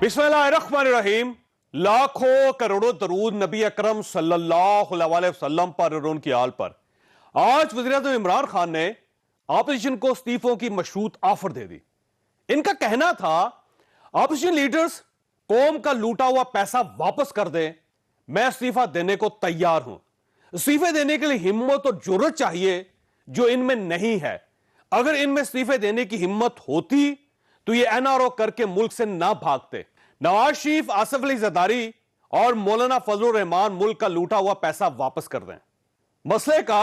बिस्मिल्लाहिर्रहमानिर्रहीम। लाखों करोड़ों दरूद नबी अकरम सल्लल्लाहु अलैहि वसल्लम पर और उनकी आल पर। आज वज़ीर-ए-आज़म इमरान खान ने ऑपोजिशन को इस्तीफों की मशरूत ऑफर दे दी। इनका कहना था ऑपोजिशन लीडर्स कौम का लूटा हुआ पैसा वापस कर दें, मैं इस्तीफा देने को तैयार हूं। इस्तीफे देने के लिए हिम्मत और जुर्रत चाहिए जो इनमें नहीं है। अगर इनमें इस्तीफे देने की हिम्मत होती तो ये एनआरओ करके मुल्क से ना भागते। नवाज शरीफ, आसिफ अली जरदारी और मौलाना फजलुर रहमान मुल्क का लूटा हुआ पैसा वापस कर दें। मसले का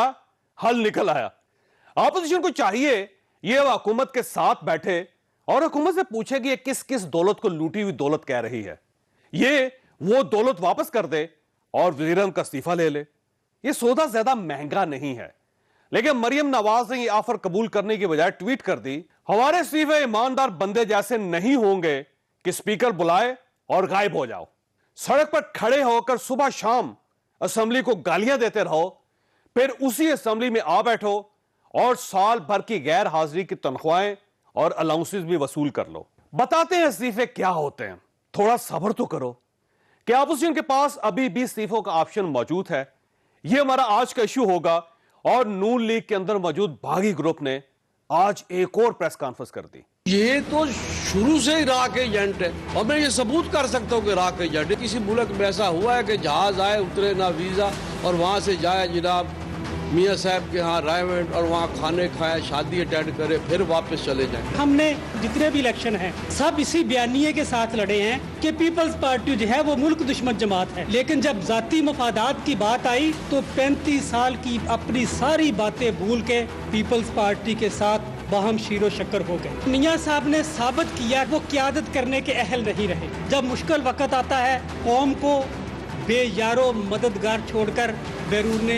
हल निकल आया। ऑपोजिशन को चाहिए ये हुकूमत के साथ बैठे और हुकूमत से पूछे कि ये किस किस दौलत को लूटी हुई दौलत कह रही है, ये वो दौलत वापस कर दे और वज़ीर-ए-आज़म का इस्तीफा ले ले। ये सौदा ज्यादा महंगा नहीं है। लेकिन मरियम नवाज ने ये ऑफर कबूल करने की बजाय ट्वीट कर दी, हमारे इस्तीफे ईमानदार बंदे जैसे नहीं होंगे कि स्पीकर बुलाए और गायब हो जाओ। सड़क पर खड़े होकर सुबह शाम असेंबली को गालियां देते रहो, फिर उसी असेंबली में आ बैठो और साल भर की गैर हाजिरी की तनख्वाहें और अलाउंसेस भी वसूल कर लो। बताते हैं इस्तीफे क्या होते हैं, थोड़ा सब्र तो करो। कि अपोजिशन के पास अभी भी इस्तीफों का ऑप्शन मौजूद है। यह हमारा आज का इश्यू होगा। और नून लीग के अंदर मौजूद बागी ग्रुप ने आज एक और प्रेस कॉन्फ्रेंस कर दी। ये तो शुरू से ही इराक एजेंट है और मैं ये सबूत कर सकता हूँ कि इराक एजेंट है। किसी मुल्क में ऐसा हुआ है कि जहाज आए, उतरे ना वीजा और वहां से जाए जनाब मियाँ साहब के यहाँ रायवेंट और वहाँ खाने खाए, शादी अटेंड करे, फिर वापस चले जाए। हमने जितने भी इलेक्शन हैं सब इसी बयानिए के साथ लड़े हैं कि पीपल्स पार्टी जो है वो मुल्क दुश्मन जमात है। लेकिन जब जाती मफादात की बात आई तो 35 साल की अपनी सारी बातें भूल के पीपल्स पार्टी के साथ बाहम शीरो शक्कर हो गए। मियाँ साहब ने साबित किया वो क़यादत करने के अहल नहीं रहे। जब मुश्किल वक्त आता है कौम को बेयारो मददगार छोड़कर बैरून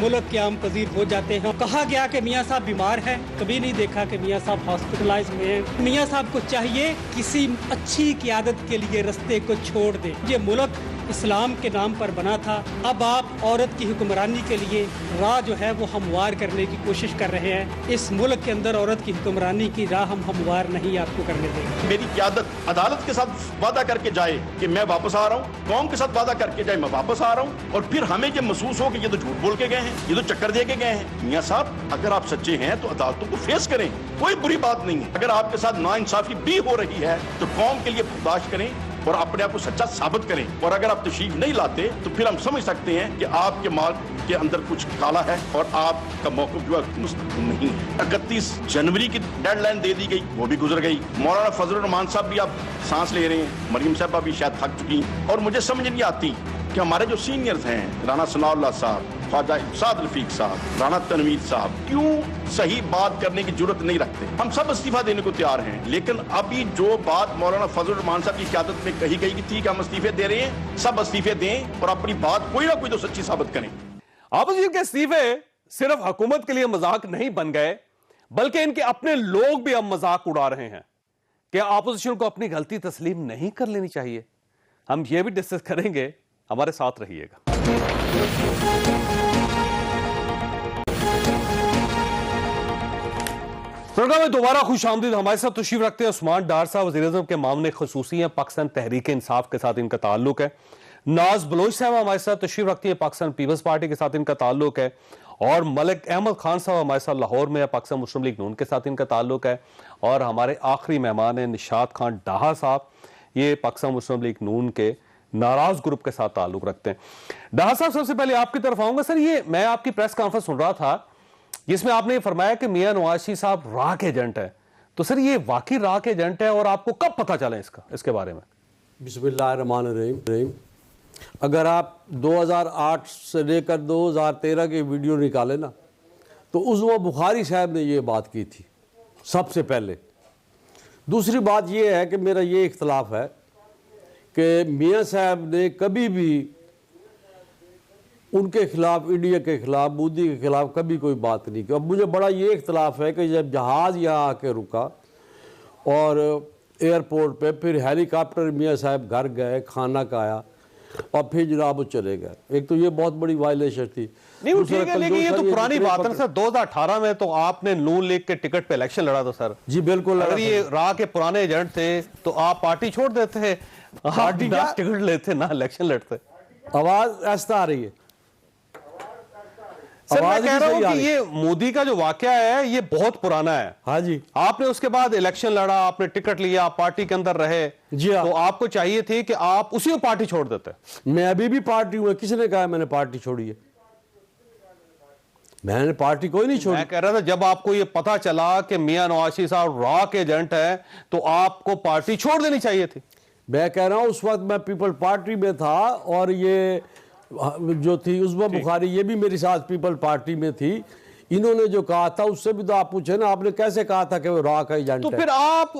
मुल्क क़याम पजीर हो जाते हैं। कहा गया कि मियाँ साहब बीमार हैं, कभी नहीं देखा कि मियाँ साहब हॉस्पिटलाइज हुए हैं। मियाँ साहब को चाहिए किसी अच्छी क़यादत के लिए रास्ते को छोड़ दें। ये मुल्क इस्लाम के नाम पर बना था। अब आप औरत की हुक्मरानी के लिए राह जो है वो हमवार करने की कोशिश कर रहे हैं। इस मुल्क के अंदर औरत की हुक्मरानी की राह हम हमवार नहीं आपको करने देंगे। मेरी क़यादत अदालत के साथ वादा करके जाए कि मैं वापस आ रहा हूँ, कौम के साथ वादा करके जाए मैं वापस आ रहा हूँ, और फिर हमें ये महसूस हो कि ये तो झूठ बोल के गए हैं, ये तो चक्कर दे के गए हैं। मियाँ साहब अगर आप सच्चे हैं तो अदालतों को फेस करें, कोई बुरी बात नहीं है। अगर आपके साथ नाइंसाफी भी हो रही है तो कौम के लिए बर्दाश्त करें और अपने आप को सच्चा साबित करें। और अगर आप तशरीफ नहीं लाते तो फिर हम समझ सकते हैं कि आपके माल के अंदर कुछ काला है और आपका मौक़िफ़ जो है मुस्तकिल नहीं है। 31 जनवरी की डेडलाइन दे दी गई, वो भी गुजर गई। मौलाना फजलुर रहमान साहब भी आप सांस ले रहे हैं, मरियम साहबा भी शायद थक चुकी। और मुझे समझ नहीं आती कि हमारे जो सीनियर्स हैं, राना सनाउल्लाह साहब, ख्वाजा साद रफीक साहब, राना तनवीर साहब, क्यों सही बात करने की जरूरत नहीं रखते। हम सब इस्तीफा देने को तैयार हैं, लेकिन अभी जो बात मौलाना फजलुर रहमान साहब की क़यादत में कही गई थी कि हम इस्तीफे दे रहे हैं, सब इस्तीफे दें और अपनी बात कोई ना कोई तो सच्ची साबित करें। ऑपोजिशन के इस्तीफे सिर्फ हुकूमत के लिए मजाक नहीं बन गए, बल्कि इनके अपने लोग भी अब मजाक उड़ा रहे हैं। क्या ऑपोजिशन को अपनी गलती तस्लीम नहीं कर लेनी चाहिए? हम ये भी डिस्कस करेंगे, हमारे साथ रहिएगा। प्रोग्राम में दोबारा खुश आमदीद। हमारे साथ तशरीफ रखते हैं उस्मान डार साहब, वज़ीर-ए-आज़म के मामले ख़ुसूसी हैं, पाकिस्तान तहरीक इंसाफ के साथ इनका ताल्लुक है। नाज बलोच साहब हमारे साथ तशरीफ रखती है, पाकिस्तान पीपल्स पार्टी के साथ इनका ताल्लुक है। और मलिक अहमद खान साहब हमारे साथ लाहौर में है, पाकिस्तान मुस्लिम लीग नून के साथ इनका ताल्लुक है। और हमारे आखिरी मेहमान हैं निशात खान डाहा साहब, ये पाकिस्तान मुस्लिम लीग नून के नाराज ग्रुप के साथ ताल्लुक रखते हैं। डाहा साहब सबसे पहले आपकी तरफ आऊंगा। सर, ये मैं आपकी प्रेस कॉन्फ्रेंस सुन रहा था जिसमें आपने फरमाया कि मियां नवाज शरीफ साहब राख एजेंट है, तो सर ये वाकई राख एजेंट है और आपको कब पता चला इसके बारे में? बिस्मिल्लाहिर्रहमानिर्रहीम। अगर आप 2008 से लेकर 2013 के वीडियो निकाले ना तो उज़्मा बुखारी साहब ने ये बात की थी सबसे पहले। दूसरी बात ये है कि मेरा ये इख्तलाफ है कि मियाँ साहब ने कभी भी उनके खिलाफ, इंडिया के खिलाफ, मोदी के खिलाफ कभी कोई बात नहीं की। अब मुझे बड़ा ये इख्तलाफ है कि जब जहाज़ यहाँ आके रुका और एयरपोर्ट पे फिर हेलीकॉप्टर मियाँ साहब घर गए, खाना खाया, और फिर जनाब वो चले गए। एक तो ये बहुत बड़ी वायलेशन थी। नहीं वो दूसरा ठीक है, कल लेकिन जो ये सर तो पुरानी जितने बात है ना सर। 2018 में तो आपने नून लीग के टिकट पे इलेक्शन लड़ा था सर। जी बिल्कुल। अगर ये राह के पुराने एजेंट थे तो आप पार्टी छोड़ देते, पार्टी ना टिकट लेते ना इलेक्शन लड़ते। आवाज ऐसा आ रही है सर मैं आवाज कह भी रहा सही हूं आ कि रही है। ये मोदी का जो वाकया है ये बहुत पुराना है। हाँ जी आपने उसके बाद इलेक्शन लड़ा, आपने टिकट लिया, आप पार्टी के अंदर रहे, जी हाँ। तो आपको चाहिए थी कि आप उसी को पार्टी छोड़ देते। मैं अभी भी पार्टी हूँ, किसने कहा मैंने पार्टी छोड़ी है? मैंने पार्टी कोई नहीं छोड़ी। मैं कह रहा था जब आपको ये पता चला कि मियां नवाज शरीफ साहब रॉ के एजेंट है तो आपको पार्टी छोड़ देनी चाहिए थी। मैं कह रहा हूँ उस वक्त मैं पीपल पार्टी में था और ये जो थी उस्मा बुखारी ये भी मेरे साथ पीपल पार्टी में थी। इन्होंने जो कहा था उससे भी तो आप पूछे ना, आपने कैसे कहा था कि वो रॉ का एजेंट तो है? फिर आप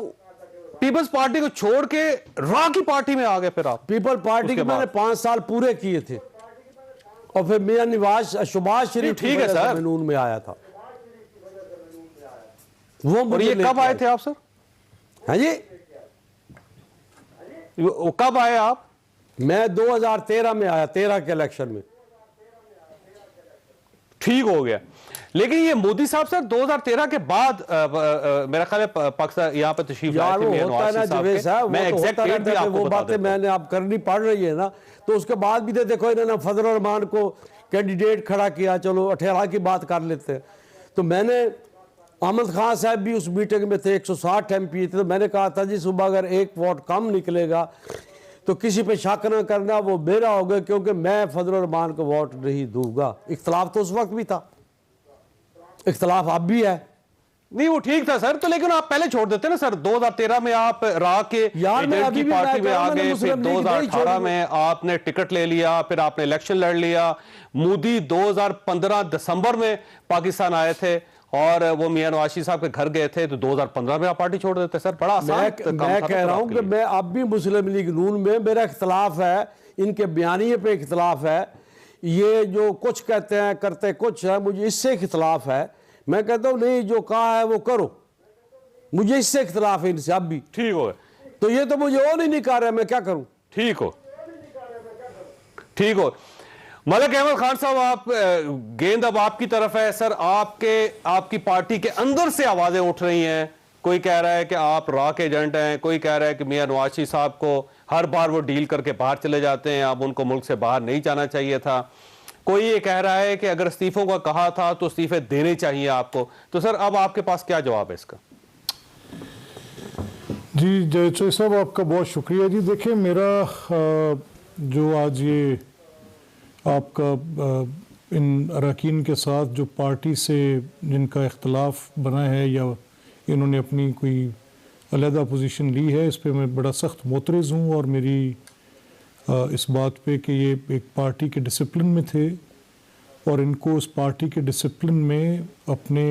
पीपल्स पार्टी को छोड़ के रॉ की पार्टी में आ गए। फिर आप पीपल पार्टी के मैंने 5 साल पूरे किए थे और फिर मियां नवाज शहबाज शरीफ ठीक है सर, मैं नून में आया था। वो और ये कब आए थे आप सर? हाँ जी वो कब आए आप? मैं 2013 में आया, 13 के इलेक्शन में। ठीक हो गया। लेकिन ये मोदी साहब सर 2013 के बाद मेरा ख्याल है पाकिस्तान यहाँ पे तशरीफ लाए थे वो मियां होता नवाज है ना शरीफ साहब जवेद के। साहब, मैं वो तो एग्जैक्ट होता डेट रहता भी है, आपको वो बता बातें देता हूं। मैंने आप करनी पड़ रही है ना। तो उसके बाद भी तो देखो इन्होंने फजल रहमान को कैंडिडेट खड़ा किया, चलो 18 की बात कर लेते हैं। तो मैंने अहमद खान साहब भी उस मीटिंग में थे, 160 MP थे। तो मैंने कहा था जी सुबह अगर एक वोट कम निकलेगा तो किसी पे शक न करना, वो मेरा होगा, क्योंकि मैं फजल रहमान को वोट नहीं दूंगा। इख्तलाफ तो उस वक्त भी था, इख्तलाफ अब भी है। नहीं वो ठीक था सर, तो लेकिन आप पहले छोड़ देते ना सर। 2013 में आप राह के यार मैं एजेंट अभी की भी पार्टी मैं में कह रहा आ हूं, गए, मैंने फिर मुस्लिम लीग नहीं 2018 छोड़ी। में आपने टिकट ले लिया, फिर आपने इलेक्शन लड़ लिया। मोदी 2015 दिसंबर में पाकिस्तान आए थे और वो मियां नवाज शरीफ साहब के घर गए थे, तो 2015 में आप पार्टी छोड़ देते सर। बड़ा आसान काम मैं था कह रहा हूं कि मैं अब भी मुस्लिम लीग नून में मेरा इख्तलाफ है, इनके बयानिए पे इख्तलाफ है। ये जो कुछ कहते हैं करते कुछ है, मुझे इससे इख्तलाफ है। मैं कहता हूं नहीं जो कहा है वो करो, मुझे इससे इख्तलाफ है इनसे अब भी। ठीक हो। तो ये तो मुझे और नहीं कर रहा, मैं क्या करूं? ठीक हो, ठीक हो। मलिक अहमद खान साहब, आप गेंद अब आपकी तरफ है सर। आपकी पार्टी के अंदर से आवाजें उठ रही हैं। कोई कह रहा है कि आप रॉ के एजेंट हैं, कोई कह रहा है कि मियां नवाज शरीफ साहब को हर बार वो डील करके बाहर चले जाते हैं, अब उनको मुल्क से बाहर नहीं जाना चाहिए था। कोई ये कह रहा है कि अगर इस्तीफों का कहा था तो इस्तीफे देने चाहिए आपको। तो सर अब आपके पास क्या जवाब है इसका? जी जय साहब, आपका बहुत शुक्रिया जी। देखिए मेरा जो आज ये आपका इन अरकान के साथ जो पार्टी से जिनका इख्तलाफ बना है या इन्होंने अपनी कोई अलहदा पोजीशन ली है, इस पे मैं बड़ा सख्त मोतरज़ हूँ। और मेरी इस बात पे कि ये एक पार्टी के डिसिप्लिन में थे और इनको उस पार्टी के डिसिप्लिन में अपने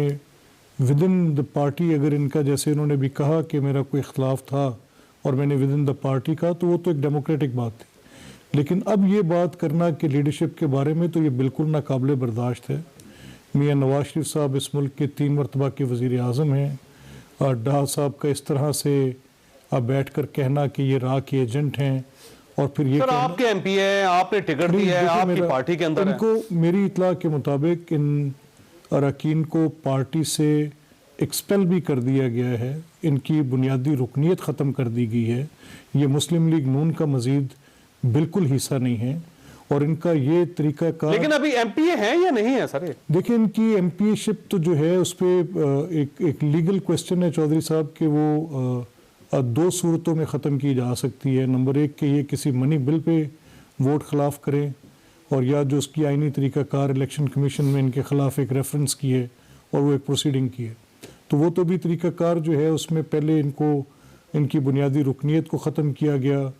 विद इन द पार्टी, अगर इनका जैसे इन्होंने भी कहा कि मेरा कोई इख्तलाफ था और मैंने विद इन द पार्टी कहा, तो वो तो एक डेमोक्रेटिक बात थी। लेकिन अब ये बात करना कि लीडरशिप के बारे में, तो ये बिल्कुल नाकाबिले बर्दाश्त है। मियां नवाज शरीफ साहब इस मुल्क के 3 मरतबा के वज़ीर आज़म हैं और डार साहब का इस तरह से अब बैठ कर कहना कि ये राह के एजेंट हैं और फिर ये सर आपके MP है, आपने टिकट दिया है, आपकी पार्टी के अंदर है। इनको मेरी इतला के मुताबिक इन अरकान को पार्टी से एक्सपेल भी कर दिया गया है, इनकी बुनियादी रुकनीत ख़त्म कर दी गई है। ये मुस्लिम लीग नून का मज़ीद बिल्कुल हिस्सा नहीं है और इनका ये तरीका का। लेकिन अभी MPA है या नहीं है सर? देखिए इनकी MPAशिप तो जो है उस पर एक लीगल क्वेश्चन है चौधरी साहब कि वो 2 सूरतों में ख़त्म की जा सकती है। नंबर 1 कि ये किसी मनी बिल पे वोट खिलाफ करें और या जो उसकी आइनी तरीक़ाकार इलेक्शन कमीशन में इनके ख़िलाफ़ एक रेफरेंस की है और वो एक प्रोसीडिंग की है, तो वो तो भी तरीक़ाकार जो है उसमें पहले इनको इनकी बुनियादी रुकनीत को ख़त्म किया गया।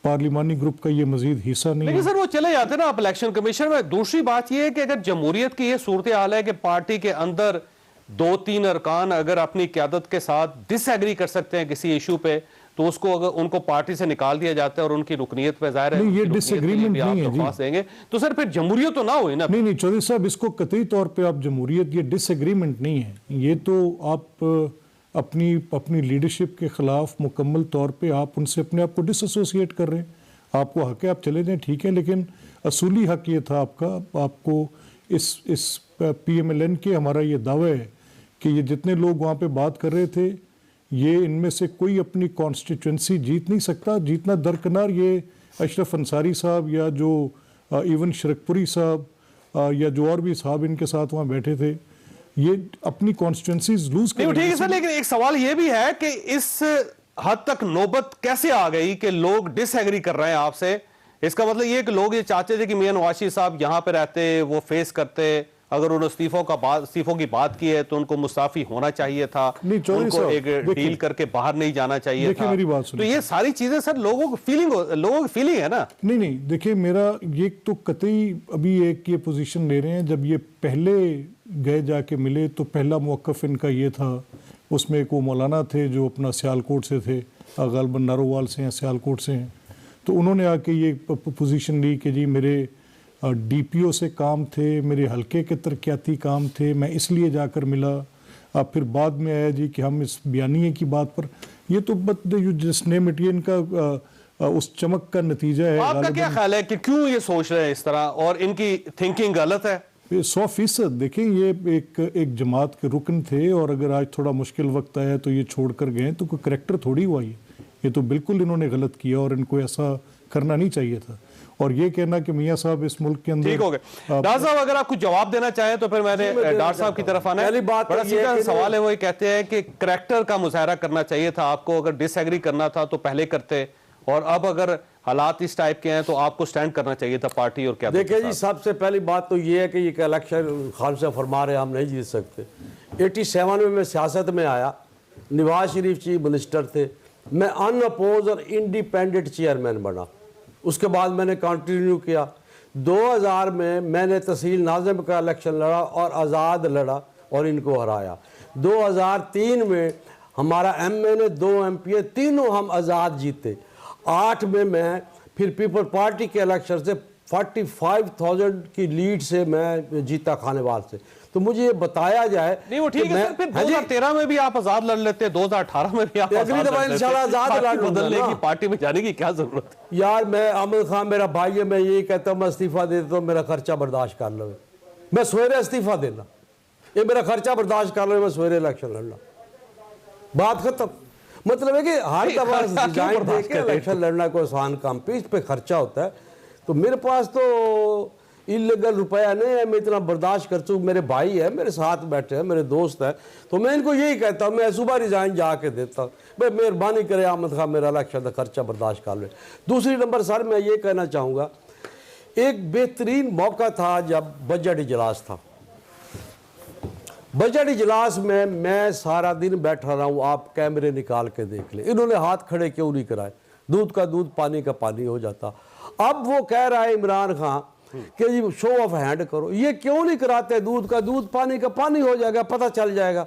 पार्लिमानी ग्रुप का ये मजीद हिस्सा नहीं लेकिन सर वो चले जाते ना आप इलेक्शन कमीशन में। दूसरी बात ये है कि अगर जमहूरियत की ये सूरत हाल है कि पार्टी के अंदर 2-3 अरकान अगर अपनी क़यादत के साथ डिसएग्री कर सकते हैं किसी इशू पे, तो उसको अगर उनको पार्टी से निकाल दिया जाता है और उनकी रुकनीत पे ज़ाहिर है ये डिसएग्रीमेंट नहीं है जी। देंगे तो सर फिर जमहूरियत तो ना हुई ना। नहीं चौधरी साहब, इसको कतई तौर पे आप जमहूरियत, ये डिसएग्रीमेंट नहीं है। ये तो आप अपनी लीडरशिप के ख़िलाफ़ मुकम्मल तौर पे आप उनसे अपने आप को डिसएसोसिएट कर रहे हैं। आपको हक है, आप चले जाएं, ठीक है, लेकिन असूली हक ये था आपका, आपको इस PMLN के हमारा ये दावा है कि ये जितने लोग वहाँ पे बात कर रहे थे, ये इनमें से कोई अपनी कॉन्स्टिट्यूंसी जीत नहीं सकता। जीतना दरकिनार ये अशरफ अंसारी साहब या जो इवन शरकपुरी साहब या जो और भी साहब इनके साथ वहाँ बैठे थे, ये अपनी कॉन्स्टिट्यूंसीज लूज कर। ठीक है सर, लेकिन एक सवाल ये भी है कि इस हद तक नौबत कैसे आ गई कि लोग डिसएग्री कर रहे हैं आपसे? इसका मतलब ये कि लोग ये चाहते थे कि मियां नवाज साहब यहां पे रहते, वो फेस करते, अगर उन्होंने इस्तीफों की बात की है तो उनको मुस्ताफी होना चाहिए था, उनको एक डील करके बाहर नहीं जाना चाहिए था। मेरी बात सुनिए, तो ये सारी चीजें सर लोगों की फीलिंग है ना। नहीं, देखिए मेरा ये तो कतई अभी एक ये पोजीशन ले रहे हैं, जब ये पहले गए जाके मिले तो पहला मौक़िफ़ इनका ये था, उसमें एक वो मौलाना थे जो अपना सियालकोट से थे, गालिबन नारोवाल से हैं, सियालकोट से हैं, तो उन्होंने आके ये पोजीशन ली कि जी मेरे DPO से काम थे, मेरे हल्के के तरक्याती काम थे, मैं इसलिए जाकर मिला। अब फिर बाद में आया जी कि हम इस बयानिए की बात पर, ये तो जिस नेम इट, ये इनका उस चमक का नतीजा है। आपका क्या ख्याल है कि क्यों ये सोच रहे हैं इस तरह, और इनकी थिंकिंग गलत है? 100%। देखें, ये एक जमात के रुकन थे, और अगर आज थोड़ा मुश्किल वक्त आया तो ये छोड़कर गए, तो कोई करैक्टर थोड़ी हुआ ये तो बिल्कुल इन्होंने गलत किया और इनको ऐसा करना नहीं चाहिए था। और ये कहना कि मियां साहब इस मुल्क के अंदर, ठीक हो गए। डॉक्टर साहब अगर आप कुछ जवाब देना चाहें तो फिर मैंने डॉक्टर साहब की तरफ आना है। पहली बात बड़ा तो ये सीधा कि सवाल है, वो ये कहते हैं कि करैक्टर का मुजाहरा करना चाहिए था आपको, अगर डिसएग्री करना था तो पहले करते, और अब अगर हालात इस टाइप के हैं तो आपको स्टैंड करना चाहिए था पार्टी और क्या। देखिए जी, सबसे पहली बात तो ये है कि ये इलेक्शन खान से फरमा रहे हम नहीं जीत सकते। 87 में मैं सियासत में आया, नवाज शरीफ चीफ मिनिस्टर थे, मैं अनअपोज और इंडिपेंडेंट चेयरमैन बना, उसके बाद मैंने कंटिन्यू किया। 2000 में मैंने तहसील नाज़िम का इलेक्शन लड़ा और आज़ाद लड़ा और इनको हराया। 2003 में हमारा MNA 2 MP तीनों हम आज़ाद जीते। 8 में मैं फिर पीपल पार्टी के इलेक्शन से 45,000 की लीड से मैं जीता खानेवाल से। तो मुझे ये बताया जाए, नहीं वो ठीक है सर, फिर 2013 में भी आप आज़ाद लड़ लेते, 2018 में भी आप अगली दफा इंशाल्लाह आज़ाद लड़ लूंगा। बदलने की, पार्टी में जाने की क्या जरूरत है? यार मैं अहमद खान मेरा भाई है, मैं यही कहता हूँ मैं इस्तीफा दे देता हूँ, मेरा खर्चा बर्दाश्त कर लो, मैं सवेरे इस्तीफा देना, ये मेरा खर्चा बर्दाश्त कर लो, मैं सवेरे इलेक्शन लड़ना, बात खत्म। मतलब है कि हर दफा रिजाइन दे के इलेक्शन लड़ना कोई आसान काम पे, इस पे खर्चा होता है। तो मेरे पास तो इलीगल रुपया नहीं है, मैं इतना बर्दाश्त कर चुका। मेरे भाई है, मेरे साथ बैठे हैं, मेरे दोस्त हैं, तो मैं इनको यही कहता हूँ, मैं सुबह रिजाइन जाके देता हूँ, भाई मेहरबानी करे अहमद खान मेरा इलेक्शन का खर्चा बर्दाश्त कर ले। दूसरी नंबर सर मैं ये कहना चाहूँगा, एक बेहतरीन मौका था जब बजट इजलास था। बजट इजलास में मैं सारा दिन बैठा रहा हूँ, आप कैमरे निकाल के देख लें, इन्होंने हाथ खड़े क्यों नहीं कराए, दूध का दूध पानी का पानी हो जाता। अब वो कह रहा है इमरान खान कि जी शो ऑफ हैंड करो, ये क्यों नहीं कराते, दूध का दूध पानी का पानी हो जाएगा, पता चल जाएगा।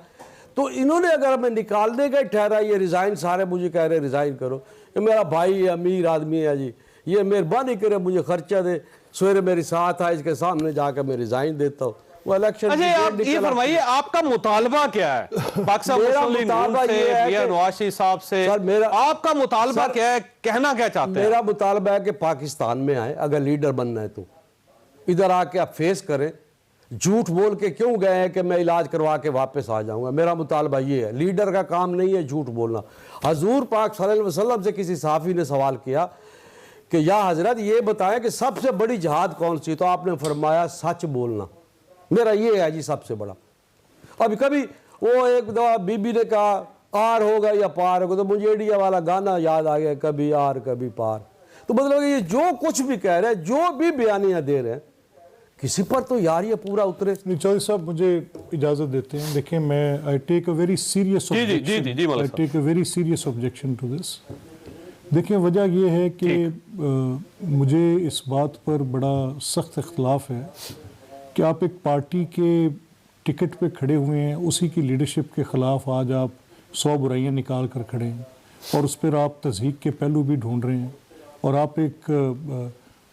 तो इन्होंने अगर हमें निकालने का ठहरा, ये रिज़ाइन, सारे मुझे कह रहे रिज़ाइन करो, ये मेरा भाई है, अमीर आदमी है जी, ये मेहरबानी करे मुझे खर्चा दे, सवेरे मेरे साथ आए, इसके सामने जाकर मैं रिज़ाइन देता हूँ। वो इलेक्शन, अच्छा आप ये फरमाइए आपका मुतालबा क्या है पाकिस्तान मुस्लिम लीग से, मियां नवाज शरीफ साहब से? सर मेरा आपका मुतालबा क्या है, कहना क्या चाहते हैं? मेरा मुतालबा है कि पाकिस्तान में आए, अगर लीडर बनना है तो इधर आके आप फेस करें। झूठ बोल के क्यों गए हैं कि मैं इलाज करवा के वापस आ जाऊंगा? मेरा मुतालबा ये है, लीडर का काम नहीं है झूठ बोलना। हजूर पाक सल्लल्लाहु अलैहि वसल्लम से किसी सहाफ़ी ने सवाल किया कि या हजरत ये बताएं कि सबसे बड़ी जहाद कौन सी, तो आपने फरमाया सच बोलना। मेरा ये है जी सबसे बड़ा। अभी कभी वो एक दफा बीबी ने कहा आर होगा या पार होगा, तो मुझे इंडिया वाला गाना याद आ गया, कभी आर कभी पार। तो मतलब ये जो कुछ भी कह रहे हैं, जो भी बयानियां दे रहे हैं, किसी पर तो यार ये पूरा उतरे। चौधरी साहब मुझे इजाज़त देते हैं, देखें मैं I take a very serious objection to this. देखिए वजह ये है कि मुझे इस बात पर बड़ा सख्त इख्तलाफ है कि आप एक पार्टी के टिकट पे खड़े हुए हैं, उसी की लीडरशिप के ख़िलाफ़ आज आप 100 बुराइयां निकाल कर खड़े हैं और उस पर आप तज़हीक के पहलू भी ढूंढ रहे हैं, और आप एक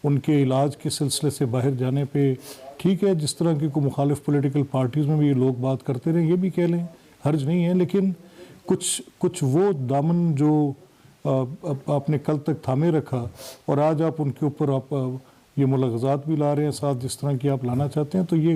उनके इलाज के सिलसिले से बाहर जाने पे, ठीक है जिस तरह की कोई मुखालिफ पॉलिटिकल पार्टीज़ में भी ये लोग बात करते रहे, ये भी कह लें, हर्ज नहीं है, लेकिन कुछ वो दामन जो आपने कल तक थामे रखा और आज आप उनके ऊपर आप ये मुलाकात भी ला रहे हैं साथ जिस तरह की आप लाना चाहते हैं, तो ये